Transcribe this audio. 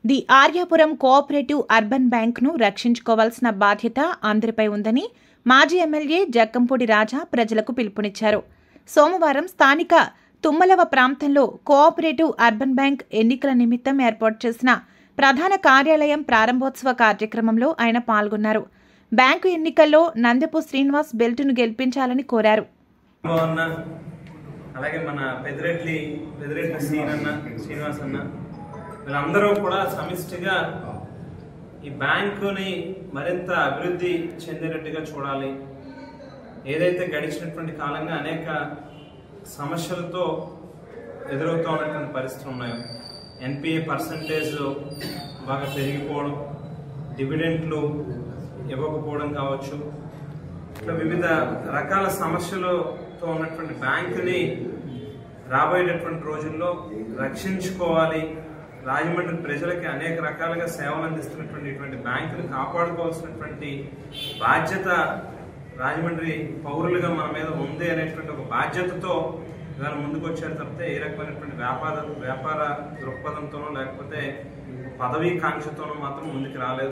The Aryapuram cooperative urban బ్యాంక్ను రక్షించుకోవాల్సిన బాధ్యత అందరిపై ఉందని మాజీ ఎమ్మెల్యే జక్కంపూడి రాజా ప్రజలకు పిలుపునిచ్చారు. సోమవారం స్థానిక తుమ్మలవ ప్రాంతంలో కోఆపరేటివ్ అర్బన్ బ్యాంక్ ఎన్నికల నిమిత్తం ఏర్పాటు చేసిన ప్రధాన కార్యాలయం ప్రారంభోత్సవ కార్యక్రమంలో ఆయన పాల్గొన్నారు. బ్యాంకు ఎన్నికల్లో నందెపు శ్రీనివాస్ బెల్టును గెలిపించాలని కోరారు. అలాగే మన పెదిరెడ్డి శ్రీనివాస్ అన్న వీళ్ళందరూ కూడా సమిష్టిగా ఈ బ్యాంకుని మరింత అభివృద్ధి చెందేటట్టుగా చూడాలి. ఏదైతే గడిచినటువంటి కాలంగా అనేక సమస్యలతో ఎదురవుతూ ఉన్నటువంటి పరిస్థితులు ఉన్నాయో, ఎన్పిఏ పర్సంటేజ్ బాగా పెరిగిపోవడం, డివిడెంట్లు ఇవ్వకపోవడం కావచ్చు, ఇట్లా వివిధ రకాల సమస్యలతో ఉన్నటువంటి బ్యాంకుని రాబోయేటటువంటి రోజుల్లో రక్షించుకోవాలి. రాజమండ్రి ప్రజలకి అనేక రకాలుగా సేవలు అందిస్తున్నటువంటి ఇటువంటి బ్యాంకుని కాపాడుకోవాల్సినటువంటి బాధ్యత రాజమండ్రి పౌరులుగా మన మీద ఉంది అనేటువంటి ఒక బాధ్యతతో ఇవాళ ముందుకు వచ్చారు తప్పితే ఏ రకమైనటువంటి వ్యాపార దృక్పథంతోనో లేకపోతే పదవీ కాంక్షతోనో మాత్రం ముందుకు రాలేదు.